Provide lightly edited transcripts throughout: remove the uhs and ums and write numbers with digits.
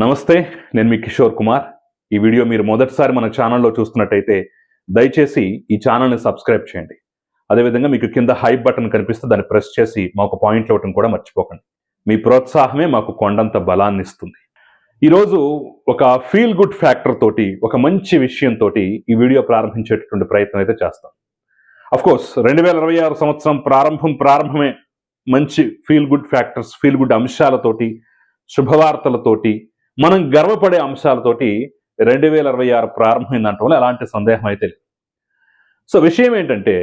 నమస్తే, నేను మీ కిషోర్ కుమార్. ఈ వీడియో మీరు మొదటిసారి మన ఛానల్లో చూస్తున్నట్టయితే దయచేసి ఈ ఛానల్ని సబ్స్క్రైబ్ చేయండి. అదేవిధంగా మీకు కింద హైప్ బటన్ కనిపిస్తే దాన్ని ప్రెస్ చేసి మాకు పాయింట్లు ఇవ్వటం కూడా మర్చిపోకండి. మీ ప్రోత్సాహమే మాకు కొండంత బలాన్ని ఇస్తుంది. ఈరోజు ఒక ఫీల్ గుడ్ ఫ్యాక్టర్ తోటి, ఒక మంచి విషయంతో ఈ వీడియో ప్రారంభించేటటువంటి ప్రయత్నం అయితే చేస్తాం. అఫ్కోర్స్ 2026 సంవత్సరం ప్రారంభమే మంచి feel good factors, feel good అంశాలతోటి, శుభవార్తలతోటి, మనం గర్వపడే అంశాలతోటి 2026 ప్రారంభమైందంటే ఎలాంటి సందేహం అయితే లేదు. సో విషయం ఏంటంటే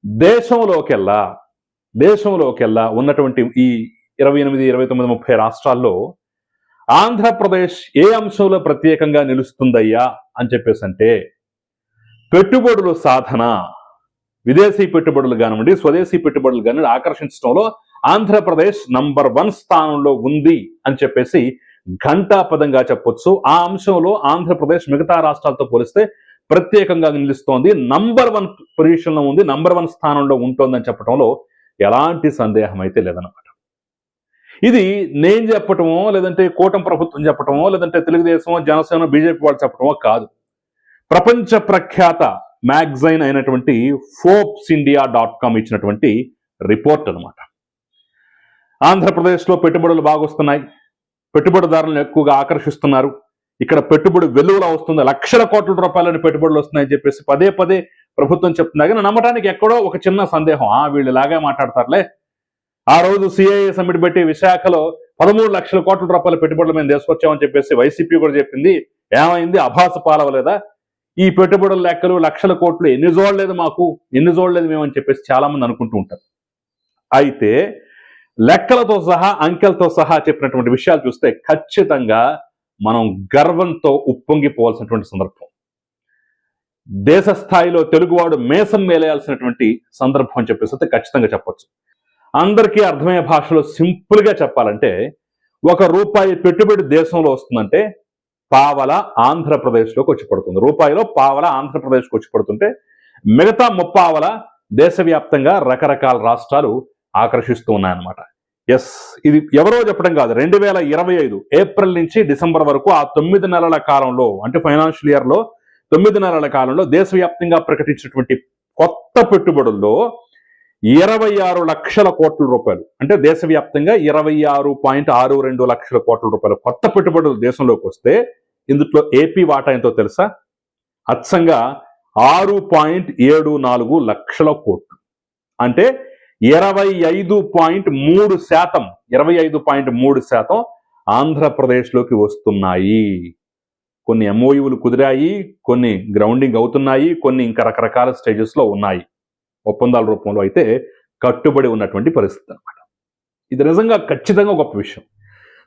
దేశంలోకెల్లా ఉన్నటువంటి ఈ 28, 29, 30 రాష్ట్రాల్లో ఆంధ్రప్రదేశ్ ఏ అంశంలో ప్రత్యేకంగా నిలుస్తుందయ్యా అని చెప్పేసి అంటే పెట్టుబడుల సాధన, విదేశీ పెట్టుబడులు కానివ్వండి, స్వదేశీ పెట్టుబడులు కానివ్వండి ఆకర్షించడంలో ఆంధ్రప్రదేశ్ నంబర్ 1 స్థానంలో ఉంది అని చెప్పేసి ఘంటాపదంగా చెప్పొచ్చు. ఆ అంశంలో ఆంధ్రప్రదేశ్ మిగతా రాష్ట్రాలతో పోలిస్తే ప్రత్యేకంగా నిలుస్తోంది, నంబర్ 1 పొజిషన్లో ఉంది, నంబర్ 1 స్థానంలో ఉంటోందని చెప్పడంలో ఎలాంటి సందేహం అయితే లేదన్నమాట. ఇది నేను చెప్పటమో, లేదంటే కూటమి ప్రభుత్వం చెప్పటమో, లేదంటే తెలుగుదేశం, జనసేన, బీజేపీ వాళ్ళు చెప్పటమో కాదు. ప్రపంచ ప్రఖ్యాత మ్యాగజైన్ అయినటువంటి ForbesIndia.com ఇచ్చినటువంటి రిపోర్ట్ అనమాట. ఆంధ్రప్రదేశ్లో పెట్టుబడులు బాగొస్తున్నాయి, పెట్టుబడిదారులను ఎక్కువగా ఆకర్షిస్తున్నారు, ఇక్కడ పెట్టుబడి వెలువలా వస్తుంది, లక్షల కోట్ల రూపాయలని పెట్టుబడులు వస్తున్నాయని చెప్పేసి పదే పదే ప్రభుత్వం చెప్తున్నా కానీ నమ్మటానికి ఎక్కడో ఒక చిన్న సందేహం. వీళ్ళు ఇలాగే మాట్లాడతారులే, ఆ రోజు సిఐఏ సమ్మిట్ పెట్టి విశాఖలో 13 లక్షల కోట్ల రూపాయల పెట్టుబడులు మేము తీసుకొచ్చామని చెప్పేసి వైసీపీ కూడా చెప్పింది. ఏమైంది? అభాస పాలవలేదా? ఈ పెట్టుబడుల లెక్కలు, లక్షల కోట్లు ఎన్ని చూడలేదు మేము అని చెప్పేసి చాలా మంది అనుకుంటూ ఉంటారు. అయితే లెక్కలతో సహా, అంకెలతో సహా చెప్పినటువంటి విషయాలు చూస్తే ఖచ్చితంగా మనం గర్వంతో ఉప్పొంగిపోవాల్సినటువంటి సందర్భం. దేశ స్థాయిలో తెలుగువాడు మేసం మేలేయాల్సినటువంటి సందర్భం అని చెప్పేసి అయితే ఖచ్చితంగా చెప్పొచ్చు. అందరికీ అర్థమయ్యే భాషలో సింపుల్గా చెప్పాలంటే, ₹1 పెట్టుబడి దేశంలో వస్తుందంటే పావల ఆంధ్రప్రదేశ్లోకి వచ్చి పడుతుంది. రూపాయిలో పావల ఆంధ్రప్రదేశ్కి వచ్చి పడుతుంటే మిగతా 30 దేశవ్యాప్తంగా రకరకాల రాష్ట్రాలు ఆకర్షిస్తూ ఉన్నాయన్నమాట. ఎస్, ఇది ఎవరో చెప్పడం కాదు. 2025 ఏప్రిల్ నుంచి డిసెంబర్ వరకు ఆ 9 నెలల కాలంలో, అంటే ఫైనాన్షియల్ ఇయర్లో 9 నెలల కాలంలో దేశవ్యాప్తంగా ప్రకటించినటువంటి కొత్త పెట్టుబడుల్లో 26 లక్షల కోట్ల రూపాయలు, అంటే దేశవ్యాప్తంగా 26.62 లక్షల కోట్ల రూపాయలు కొత్త పెట్టుబడులు దేశంలోకి వస్తే ఇందులో ఏపీ వాటా ఎంతో తెలుసా? అచ్చంగా 6.74 లక్షల కోట్లు, అంటే 25.3% ఆంధ్రప్రదేశ్లోకి వస్తున్నాయి. కొన్ని ఎంఓయూలు కుదిరాయి, కొన్ని గ్రౌండింగ్ అవుతున్నాయి, కొన్ని ఇంకా రకరకాల స్టేజెస్లో ఉన్నాయి. ఒప్పందాల రూపంలో అయితే కట్టుబడి ఉన్నటువంటి పరిస్థితి అనమాట. ఇది నిజంగా ఖచ్చితంగా గొప్ప విషయం.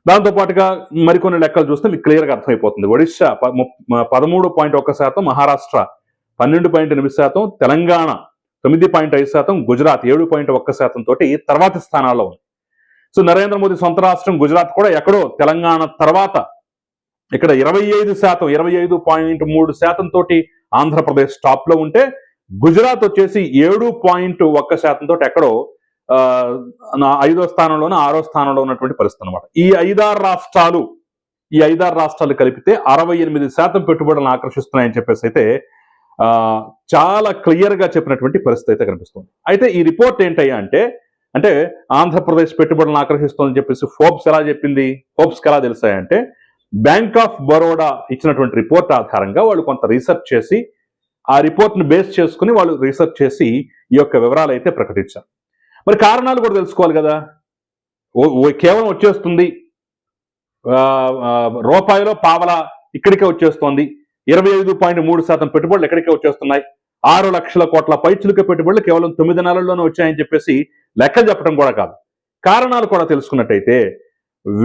దాంతోపాటుగా మరికొన్ని లెక్కలు చూస్తే మీకు క్లియర్గా అర్థమైపోతుంది. ఒడిశా 13.1%, మహారాష్ట్ర 12.8%, తెలంగాణ 9.5%, గుజరాత్ 7.1% తోటి తర్వాతి స్థానాల్లో ఉంది. సో నరేంద్ర మోదీ సొంత రాష్ట్రం గుజరాత్ కూడా ఎక్కడో తెలంగాణ తర్వాత ఇక్కడ 25%, 25.3% తోటి ఆంధ్రప్రదేశ్ టాప్ లో ఉంటే, గుజరాత్ వచ్చేసి 7.1% తోటి ఎక్కడో 5వ స్థానంలోనూ 6వ స్థానంలో ఉన్నటువంటి పరిస్థితి అనమాట. ఈ 5-6 రాష్ట్రాలు కలిపితే 68% పెట్టుబడులను ఆకర్షిస్తున్నాయని చెప్పేసి అయితే చాలా క్లియర్ గా చెప్పినటువంటి పరిస్థితి అయితే కనిపిస్తుంది. అయితే ఈ రిపోర్ట్ ఏంటయ్యా అంటే ఆంధ్రప్రదేశ్ పెట్టుబడులను ఆకర్షిస్తుందని చెప్పేసి ఫోర్బ్స్ ఎలా చెప్పింది? ఫోర్బ్స్కి ఎలా తెలుసాయంటే, బ్యాంక్ ఆఫ్ బరోడా ఇచ్చినటువంటి రిపోర్ట్ ఆధారంగా వాళ్ళు కొంత రీసెర్చ్ చేసి, ఆ రిపోర్ట్ని బేస్ చేసుకుని వాళ్ళు రీసెర్చ్ చేసి ఈ యొక్క వివరాలు అయితే ప్రకటించారు. మరి కారణాలు కూడా తెలుసుకోవాలి కదా. కేవలం వచ్చేస్తుంది రూపాయిలో పావల ఇక్కడికే వచ్చేస్తోంది, 25.3% పెట్టుబడులు ఎక్కడికే వచ్చేస్తున్నాయి, 6 లక్షల కోట్ల పైచులుక పెట్టుబడులు కేవలం 9 నెలల్లోనే వచ్చాయని చెప్పేసి లెక్క చెప్పడం కూడా కాదు. కారణాలు కూడా తెలుసుకున్నట్టయితే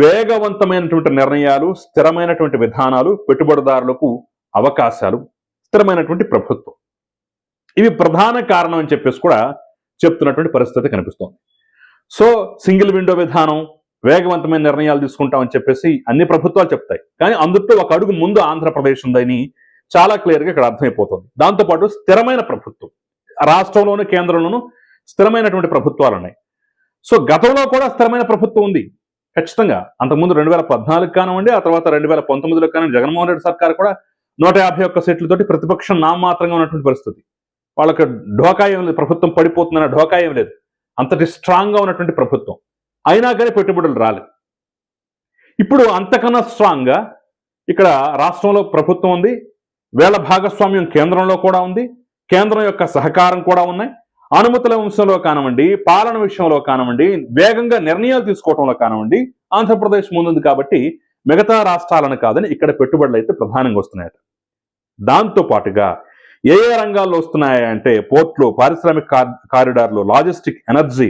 వేగవంతమైనటువంటి నిర్ణయాలు, స్థిరమైనటువంటి విధానాలు, పెట్టుబడిదారులకు అవకాశాలు, స్థిరమైనటువంటి ప్రభుత్వం, ఇవి ప్రధాన కారణం అని చెప్పేసి కూడా చెప్తున్నటువంటి పరిస్థితి కనిపిస్తోంది. సో సింగిల్ విండో విధానం, వేగవంతమైన నిర్ణయాలు తీసుకుంటామని చెప్పేసి అన్ని ప్రభుత్వాలు చెప్తాయి, కానీ అందులో ఒక అడుగు ముందు ఆంధ్రప్రదేశ్ ఉందని చాలా క్లియర్గా ఇక్కడ అర్థమైపోతుంది. దాంతోపాటు స్థిరమైన ప్రభుత్వం, రాష్ట్రంలోనూ కేంద్రంలోనూ స్థిరమైనటువంటి ప్రభుత్వాలు ఉన్నాయి. సో గతంలో కూడా స్థిరమైన ప్రభుత్వం ఉంది. ఖచ్చితంగా అంతకుముందు 2014 కానివ్వండి, ఆ తర్వాత 2019లో కానివ్వండి, జగన్మోహన్ రెడ్డి సర్కార్ కూడా 151 సీట్లతోటి ప్రతిపక్షం నామాత్రంగా ఉన్నటువంటి పరిస్థితి. వాళ్ళకి ఢోకా ఏం లేదు, ప్రభుత్వం పడిపోతుందన్న ఢోకా ఏం లేదు. అంతటి స్ట్రాంగ్ గా ఉన్నటువంటి ప్రభుత్వం అయినా కానీ పెట్టుబడులు రాలేదు. ఇప్పుడు అంతకన్నా స్ట్రాంగ్ గా ఇక్కడ రాష్ట్రంలో ప్రభుత్వం ఉంది, వేళ భాగస్వామ్యం కేంద్రంలో కూడా ఉంది, కేంద్రం యొక్క సహకారం కూడా ఉన్నాయి. అనుమతుల విషయంలో కానివ్వండి, పాలన విషయంలో కానివ్వండి, వేగంగా నిర్ణయాలు తీసుకోవడంలో కానివ్వండి ఆంధ్రప్రదేశ్ ముందుంది. కాబట్టి మిగతా రాష్ట్రాలను కాదని ఇక్కడ పెట్టుబడులు అయితే ప్రధానంగా వస్తున్నాయట. దాంతో పాటుగా ఏ ఏ రంగాల్లో వస్తున్నాయంటే పోర్ట్లు, పారిశ్రామిక కారిడార్లు, logistic, energy,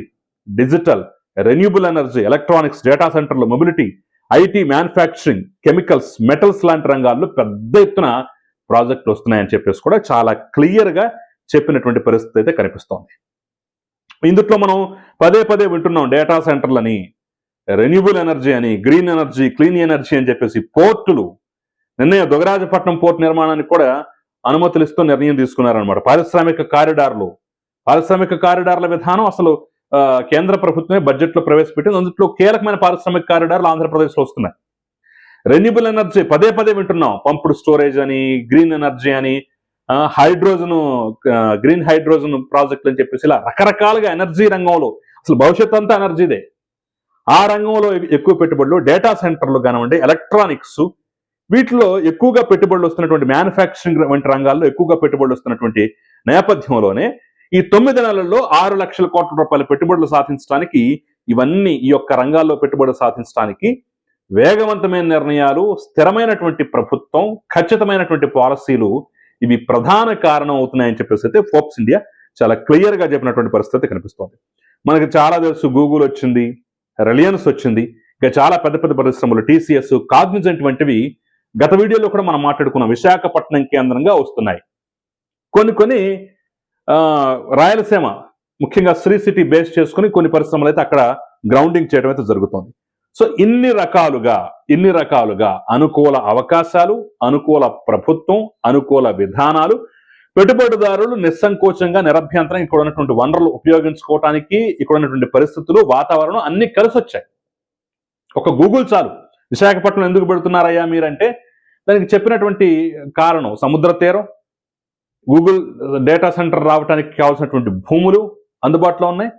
digital, renewable energy, electronics, data సెంటర్లు, mobility, IT, manufacturing, chemicals, metals లాంటి రంగాల్లో పెద్ద ఎత్తున ప్రాజెక్టులు వస్తున్నాయని చెప్పేసి కూడా చాలా క్లియర్ గా చెప్పినటువంటి పరిస్థితి అయితే కనిపిస్తోంది. ఇందులో మనం పదే పదే వింటున్నాం డేటా సెంటర్లని, రెన్యూబుల్ ఎనర్జీ అని, గ్రీన్ ఎనర్జీ, క్లీన్ ఎనర్జీ అని చెప్పేసి. పోర్టులు నిన్న దుగరాజపట్నం పోర్టు నిర్మాణానికి కూడా అనుమతులు ఇస్తూ నిర్ణయం తీసుకున్నారనమాట. పారిశ్రామిక కారిడార్ల విధానం అసలు కేంద్ర ప్రభుత్వమే బడ్జెట్ లో ప్రవేశపెట్టింది. అందులో కీలకమైన పారిశ్రామిక కారిడార్లు ఆంధ్రప్రదేశ్ లో వస్తున్నాయి. రెన్యూబుల్ ఎనర్జీ పదే పదే వింటున్నాం, పంపుడు స్టోరేజ్ అని, గ్రీన్ ఎనర్జీ అని, హైడ్రోజన్, గ్రీన్ హైడ్రోజన్ ప్రాజెక్టులు అని చెప్పేసి ఇలా రకరకాలుగా ఎనర్జీ రంగంలో అసలు భవిష్యత్ అంతా ఎనర్జీదే. ఆ రంగంలో ఎక్కువ పెట్టుబడులు, డేటా సెంటర్లు కానివ్వండి, ఎలక్ట్రానిక్స్, వీటిలో ఎక్కువగా పెట్టుబడులు వస్తున్నటువంటి, మ్యానుఫ్యాక్చరింగ్ వంటి రంగాల్లో ఎక్కువగా పెట్టుబడులు వస్తున్నటువంటి నేపథ్యంలోనే ఈ 9 నెలల్లో 6 లక్షల కోట్ల రూపాయల పెట్టుబడులు సాధించడానికి, ఇవన్నీ ఈ యొక్క రంగాల్లో పెట్టుబడులు సాధించడానికి వేగవంతమైన నిర్ణయాలు, స్థిరమైనటువంటి ప్రభుత్వం, ఖచ్చితమైనటువంటి పాలసీలు ఇవి ప్రధాన కారణం అవుతున్నాయని చెప్పేసి అయితే ఫోర్బ్స్ ఇండియా చాలా క్లియర్ గా చెప్పినటువంటి పరిస్థితి కనిపిస్తోంది. మనకి చాలా తెలుసు, గూగుల్ వచ్చింది, రిలయన్స్ వచ్చింది, ఇంకా చాలా పెద్ద పెద్ద పరిశ్రమలు, టీసీఎస్, కాగ్నిజెంట్ వంటివి గత వీడియోలో కూడా మనం మాట్లాడుకున్నాం, విశాఖపట్నం కేంద్రంగా వస్తున్నాయి. కొన్ని రాయలసీమ, ముఖ్యంగా శ్రీ సిటీ బేస్ చేసుకుని కొన్ని పరిశ్రమలు అయితే అక్కడ గ్రౌండింగ్ చేయడం అయితే జరుగుతోంది. సో ఇన్ని రకాలుగా అనుకూల అవకాశాలు, అనుకూల ప్రభుత్వం, అనుకూల విధానాలు, పెట్టుబడిదారులు నిస్సంకోచంగా, నిరభ్యంతరం ఇక్కడ ఉన్నటువంటి వనరులు ఉపయోగించుకోవటానికి, ఇక్కడ ఉన్నటువంటి పరిస్థితులు, వాతావరణం అన్ని కలిసి వచ్చాయి. ఒక గూగుల్ చాలు. విశాఖపట్నం ఎందుకు పెడుతున్నారయ్యా మీరంటే దానికి చెప్పినటువంటి కారణం సముద్ర తీరం, గూగుల్ డేటా సెంటర్ రావడానికి కావాల్సినటువంటి భూములు అందుబాటులో ఉన్నాయి,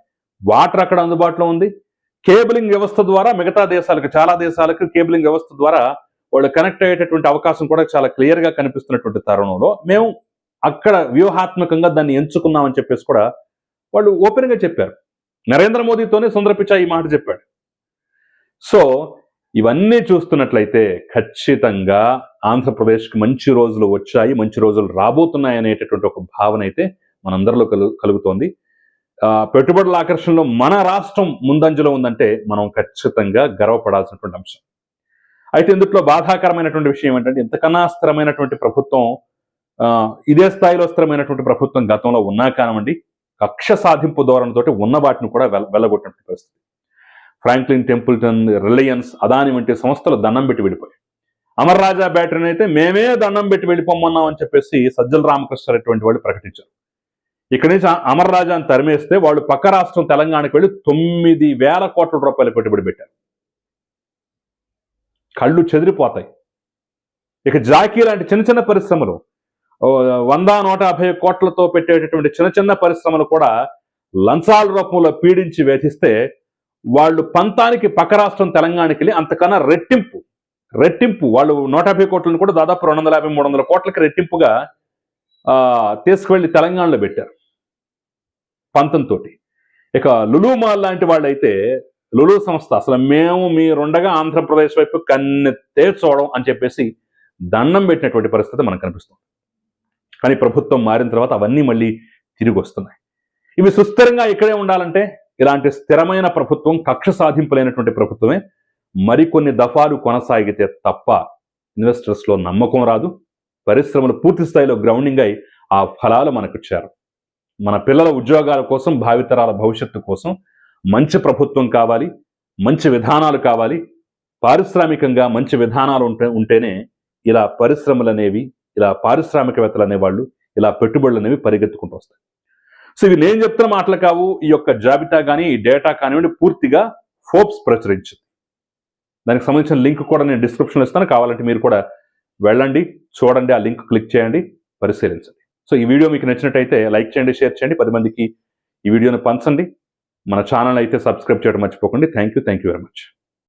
వాటర్ అక్కడ అందుబాటులో ఉంది, కేబులింగ్ వ్యవస్థ ద్వారా మిగతా దేశాలకు, చాలా దేశాలకు కేబులింగ్ వ్యవస్థ ద్వారా వాళ్ళు కనెక్ట్ అయ్యేటటువంటి అవకాశం కూడా చాలా క్లియర్ గా కనిపిస్తున్నటువంటి తరుణంలో మేము అక్కడ వ్యూహాత్మకంగా దాన్ని ఎంచుకున్నామని చెప్పేసి కూడా వాళ్ళు ఓపెన్ గా చెప్పారు. నరేంద్ర మోదీతోనే సుందర పిచాయ్ ఈ మాట చెప్పాడు. సో ఇవన్నీ చూస్తున్నట్లయితే ఖచ్చితంగా ఆంధ్రప్రదేశ్కి మంచి రోజులు వచ్చాయి, మంచి రోజులు రాబోతున్నాయి అనేటటువంటి ఒక భావన అయితే మనందరిలో కలుగుతోంది. పెట్టుబడుల ఆకర్షణలో మన రాష్ట్రం ముందంజలో ఉందంటే మనం ఖచ్చితంగా గర్వపడాల్సినటువంటి అంశం. అయితే ఇందులో బాధాకరమైనటువంటి విషయం ఏంటంటే, ఇంతకన్నా స్థిరమైనటువంటి ప్రభుత్వం, ఇదే స్థాయిలో స్థిరమైనటువంటి ప్రభుత్వం గతంలో ఉన్నా కానివ్వండి, కక్ష సాధింపు ధోరణితోటి ఉన్న వాటిని కూడా వెళ్ళగొట్టినటువంటి పరిస్థితి. ఫ్రాంక్లిన్ టెంపుల్టన్, రిలయన్స్, అదాని వంటి సంస్థలు దండం పెట్టి వెళ్ళిపోయాయి. అమర్ రాజా బ్యాటరీని అయితే మేమే దండం పెట్టి వెళ్ళిపోమన్నాం అని చెప్పేసి సజ్జల రామకృష్ణారెడ్డి వాళ్ళు ప్రకటించారు. ఇక్కడి నుంచి అమర్ రాజాని తరిమేస్తే వాళ్ళు పక్క రాష్ట్రం తెలంగాణకు వెళ్ళి 9,000 కోట్ల రూపాయలు పెట్టుబడి పెట్టారు. కళ్ళు చెదిరిపోతాయి. ఇక జాకీ లాంటి చిన్న చిన్న పరిశ్రమలు, 100-150 కోట్లతో పెట్టేటటువంటి చిన్న చిన్న పరిశ్రమలు కూడా లంచాల రూపంలో పీడించి వేధిస్తే వాళ్ళు పంతానికి పక్క రాష్ట్రం తెలంగాణకి వెళ్ళి అంతకన్నా రెట్టింపు వాళ్ళు 150 కోట్లను కూడా దాదాపు 250-300 కోట్లకి రెట్టింపుగా తీసుకువెళ్ళి తెలంగాణలో పెట్టారు పంతంతో. ఇక లులు మాల్ లాంటి వాళ్ళైతే, లులు సంస్థ అసలు మేము మీరుండగా ఆంధ్రప్రదేశ్ వైపు కన్నెత్తే చూడం అని చెప్పేసి దండం పెట్టినటువంటి పరిస్థితి మనకు కనిపిస్తుంది. కానీ ప్రభుత్వం మారిన తర్వాత అవన్నీ మళ్ళీ తిరిగి వస్తున్నాయి. ఇవి సుస్థిరంగా ఇక్కడే ఉండాలంటే ఇలాంటి స్థిరమైన ప్రభుత్వం, కక్ష సాధింపులైనటువంటి ప్రభుత్వమే మరికొన్ని దఫాలు కొనసాగితే తప్ప ఇన్వెస్టర్స్ లో నమ్మకం రాదు. పరిశ్రమలు పూర్తి స్థాయిలో గ్రౌండింగ్ అయి ఆ ఫలాలు మనకు చేరు. మన పిల్లల ఉద్యోగాల కోసం, భావితరాల భవిష్యత్తు కోసం మంచి ప్రభుత్వం కావాలి, మంచి విధానాలు కావాలి. పారిశ్రామికంగా మంచి విధానాలు ఉంటేనే ఇలా పరిశ్రమలు అనేవి, ఇలా పారిశ్రామికవేత్తలు అనేవాళ్ళు, ఇలా పెట్టుబడులు అనేవి పరిగెత్తుకుంటూ వస్తాయి. సో ఇవి నేను చెప్తున్న మాటలు కావు. ఈ యొక్క జాబితా కానీ, ఈ డేటా కానివ్వండి పూర్తిగా ఫోర్బ్స్ ప్రచురించింది. దానికి సంబంధించిన లింక్ కూడా నేను డిస్క్రిప్షన్లో ఇస్తాను. కావాలంటే మీరు కూడా వెళ్ళండి, చూడండి, ఆ లింక్ క్లిక్ చేయండి, పరిశీలించండి. సో ఈ వీడియో మీకు నచ్చినట్టయితే లైక్ చేయండి, షేర్ చేయండి, 10 మందికి ఈ వీడియోని పంచండి. మన ఛానల్ అయితే సబ్స్క్రైబ్ చేయడం మర్చిపోకండి. Thank you very much.